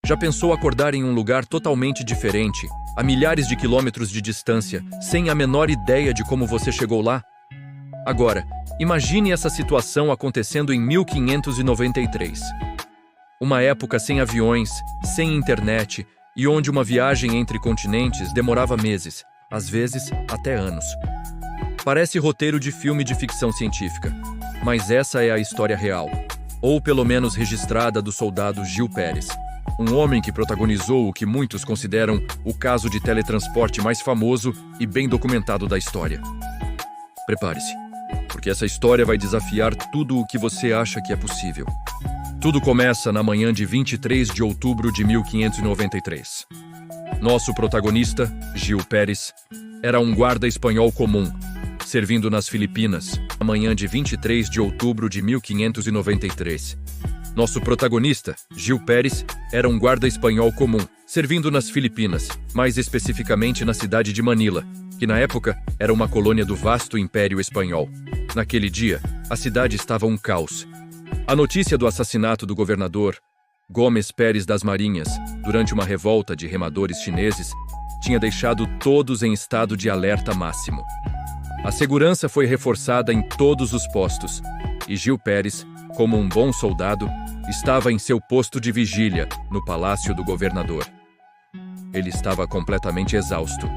Já pensou acordar em um lugar totalmente diferente, a milhares de quilômetros de distância, sem a menor ideia de como você chegou lá? Agora, imagine essa situação acontecendo em 1593. Uma época sem aviões, sem internet e onde uma viagem entre continentes demorava meses, às vezes até anos. Parece roteiro de filme de ficção científica, mas essa é a história real, ou pelo menos registrada do soldado Gil Pérez, um homem que protagonizou o que muitos consideram o caso de teletransporte mais famoso e bem documentado da história. Prepare-se, porque essa história vai desafiar tudo o que você acha que é possível. Tudo começa na manhã de 23 de outubro de 1593. Nosso protagonista, Gil Pérez, era um guarda espanhol comum, servindo nas Filipinas, na manhã de 23 de outubro de 1593. Nosso protagonista, Gil Pérez, era um guarda espanhol comum, servindo nas Filipinas, mais especificamente na cidade de Manila, que na época era uma colônia do vasto Império Espanhol. Naquele dia, a cidade estava um caos. A notícia do assassinato do governador, Gomes Pérez das Marinhas, durante uma revolta de remadores chineses, tinha deixado todos em estado de alerta máximo. A segurança foi reforçada em todos os postos, e Gil Pérez, como um bom soldado, estava em seu posto de vigília, no palácio do governador. Ele estava completamente exausto.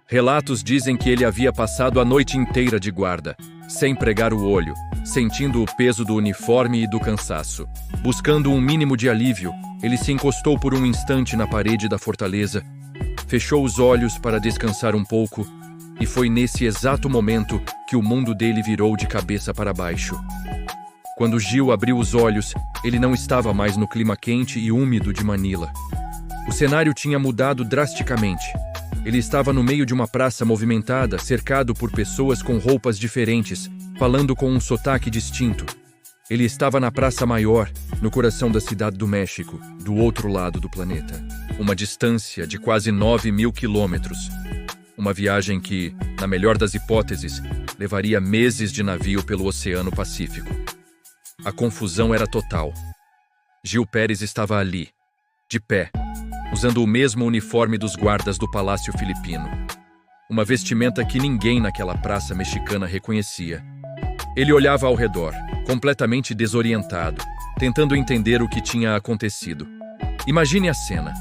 Relatos dizem que ele havia passado a noite inteira de guarda, sem pregar o olho, sentindo o peso do uniforme e do cansaço. Buscando um mínimo de alívio, ele se encostou por um instante na parede da fortaleza, fechou os olhos para descansar um pouco, e foi nesse exato momento que o mundo dele virou de cabeça para baixo. Quando Gil abriu os olhos, ele não estava mais no clima quente e úmido de Manila. O cenário tinha mudado drasticamente. Ele estava no meio de uma praça movimentada, cercado por pessoas com roupas diferentes, falando com um sotaque distinto. Ele estava na Praça Maior, no coração da cidade do México, do outro lado do planeta. Uma distância de quase 9.000 quilômetros. Uma viagem que, na melhor das hipóteses, levaria meses de navio pelo Oceano Pacífico. A confusão era total. Gil Pérez estava ali, de pé, usando o mesmo uniforme dos guardas do Palácio Filipino. Uma vestimenta que ninguém naquela praça mexicana reconhecia. Ele olhava ao redor, completamente desorientado, tentando entender o que tinha acontecido. Imagine a cena.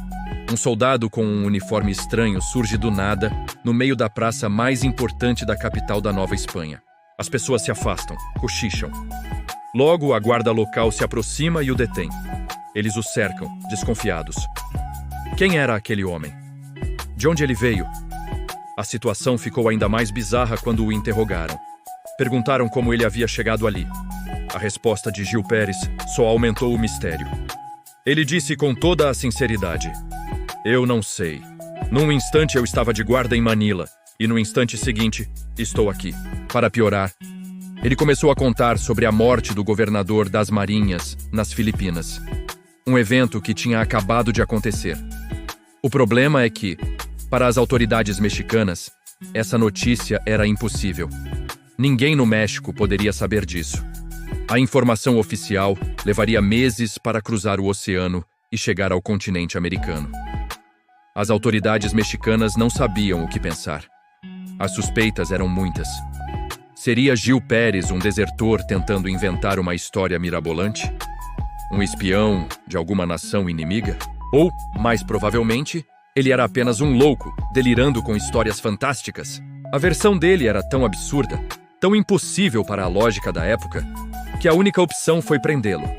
Um soldado com um uniforme estranho surge do nada, no meio da praça mais importante da capital da Nova Espanha. As pessoas se afastam, cochicham. Logo, a guarda local se aproxima e o detém. Eles o cercam, desconfiados. Quem era aquele homem? De onde ele veio? A situação ficou ainda mais bizarra quando o interrogaram. Perguntaram como ele havia chegado ali. A resposta de Gil Pérez só aumentou o mistério. Ele disse com toda a sinceridade: "Eu não sei. Num instante eu estava de guarda em Manila, e no instante seguinte, estou aqui." Para piorar, ele começou a contar sobre a morte do governador das Marinhas, nas Filipinas. Um evento que tinha acabado de acontecer. O problema é que, para as autoridades mexicanas, essa notícia era impossível. Ninguém no México poderia saber disso. A informação oficial levaria meses para cruzar o oceano e chegar ao continente americano. As autoridades mexicanas não sabiam o que pensar. As suspeitas eram muitas. Seria Gil Pérez um desertor tentando inventar uma história mirabolante? Um espião de alguma nação inimiga? Ou, mais provavelmente, ele era apenas um louco, delirando com histórias fantásticas? A versão dele era tão absurda, tão impossível para a lógica da época, que a única opção foi prendê-lo.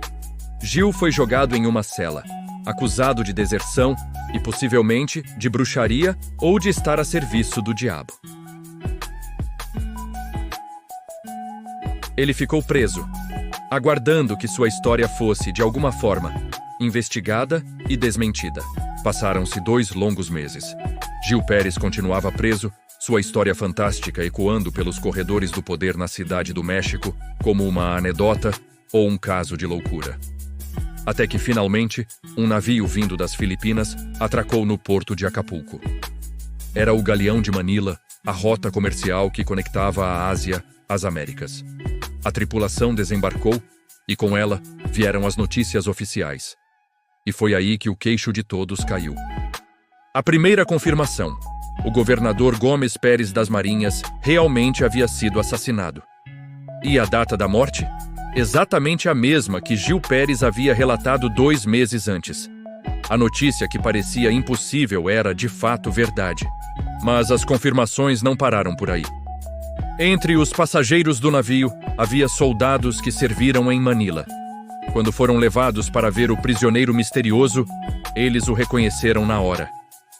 Gil foi jogado em uma cela, acusado de deserção e possivelmente de bruxaria ou de estar a serviço do diabo. Ele ficou preso, aguardando que sua história fosse, de alguma forma, investigada e desmentida. Passaram-se 2 longos meses. Gil Pérez continuava preso, sua história fantástica ecoando pelos corredores do poder na cidade do México como uma anedota ou um caso de loucura. Até que, finalmente, um navio vindo das Filipinas atracou no porto de Acapulco. Era o Galeão de Manila, a rota comercial que conectava a Ásia às Américas. A tripulação desembarcou e, com ela, vieram as notícias oficiais. E foi aí que o queixo de todos caiu. A primeira confirmação: o governador Gomes Pérez das Marinhas realmente havia sido assassinado. E a data da morte? Exatamente a mesma que Gil Pérez havia relatado 2 meses antes. A notícia que parecia impossível era, de fato, verdade. Mas as confirmações não pararam por aí. Entre os passageiros do navio, havia soldados que serviram em Manila. Quando foram levados para ver o prisioneiro misterioso, eles o reconheceram na hora.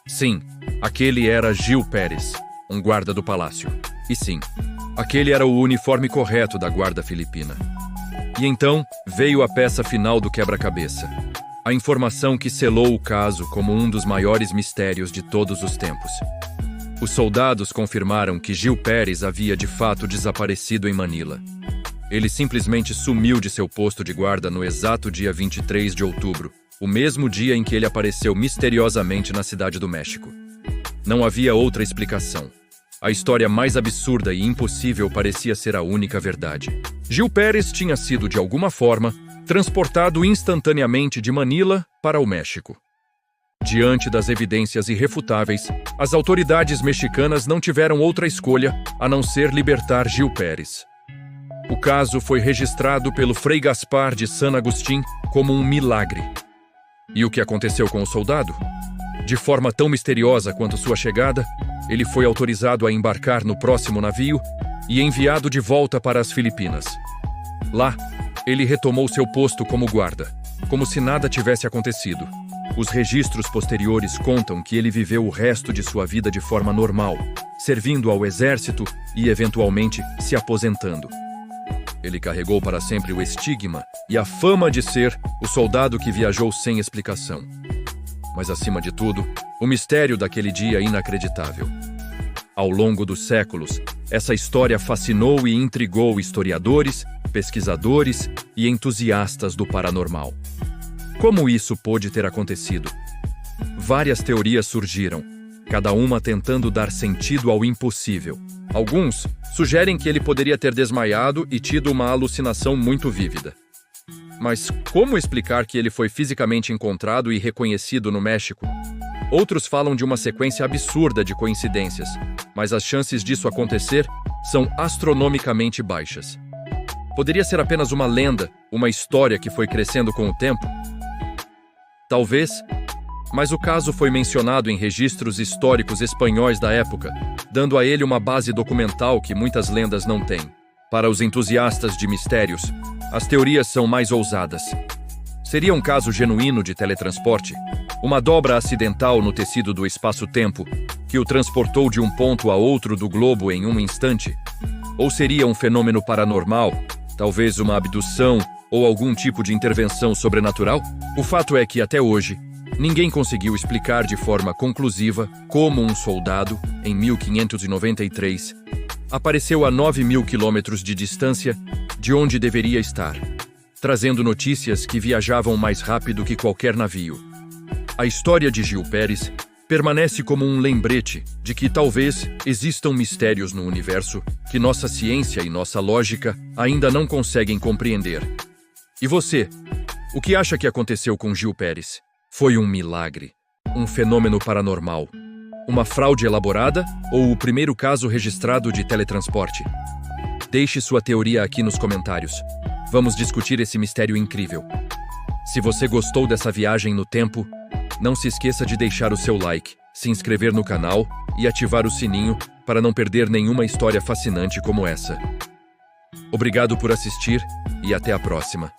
Sim, aquele era Gil Pérez, um guarda do palácio. E sim, aquele era o uniforme correto da guarda filipina. E então veio a peça final do quebra-cabeça. A informação que selou o caso como um dos maiores mistérios de todos os tempos. Os soldados confirmaram que Gil Pérez havia de fato desaparecido em Manila. Ele simplesmente sumiu de seu posto de guarda no exato dia 23 de outubro, o mesmo dia em que ele apareceu misteriosamente na cidade do México. Não havia outra explicação. A história mais absurda e impossível parecia ser a única verdade. Gil Pérez tinha sido, de alguma forma, transportado instantaneamente de Manila para o México. Diante das evidências irrefutáveis, as autoridades mexicanas não tiveram outra escolha a não ser libertar Gil Pérez. O caso foi registrado pelo Frei Gaspar de San Agustín como um milagre. E o que aconteceu com o soldado? De forma tão misteriosa quanto sua chegada, ele foi autorizado a embarcar no próximo navio e enviado de volta para as Filipinas. Lá, ele retomou seu posto como guarda, como se nada tivesse acontecido. Os registros posteriores contam que ele viveu o resto de sua vida de forma normal, servindo ao exército e, eventualmente, se aposentando. Ele carregou para sempre o estigma e a fama de ser o soldado que viajou sem explicação. Mas, acima de tudo, o mistério daquele dia inacreditável. Ao longo dos séculos, essa história fascinou e intrigou historiadores, pesquisadores e entusiastas do paranormal. Como isso pôde ter acontecido? Várias teorias surgiram, cada uma tentando dar sentido ao impossível. Alguns sugerem que ele poderia ter desmaiado e tido uma alucinação muito vívida. Mas como explicar que ele foi fisicamente encontrado e reconhecido no México? Outros falam de uma sequência absurda de coincidências, mas as chances disso acontecer são astronomicamente baixas. Poderia ser apenas uma lenda, uma história que foi crescendo com o tempo? Talvez, mas o caso foi mencionado em registros históricos espanhóis da época, dando a ele uma base documental que muitas lendas não têm. Para os entusiastas de mistérios, as teorias são mais ousadas. Seria um caso genuíno de teletransporte? Uma dobra acidental no tecido do espaço-tempo que o transportou de um ponto a outro do globo em um instante? Ou seria um fenômeno paranormal, talvez uma abdução ou algum tipo de intervenção sobrenatural? O fato é que, até hoje, ninguém conseguiu explicar de forma conclusiva como um soldado, em 1593, apareceu a 9.000 quilômetros de distância de onde deveria estar, trazendo notícias que viajavam mais rápido que qualquer navio. A história de Gil Pérez permanece como um lembrete de que talvez existam mistérios no universo que nossa ciência e nossa lógica ainda não conseguem compreender. E você, o que acha que aconteceu com Gil Pérez? Foi um milagre, um fenômeno paranormal, uma fraude elaborada ou o primeiro caso registrado de teletransporte? Deixe sua teoria aqui nos comentários. Vamos discutir esse mistério incrível. Se você gostou dessa viagem no tempo, não se esqueça de deixar o seu like, se inscrever no canal e ativar o sininho para não perder nenhuma história fascinante como essa. Obrigado por assistir e até a próxima.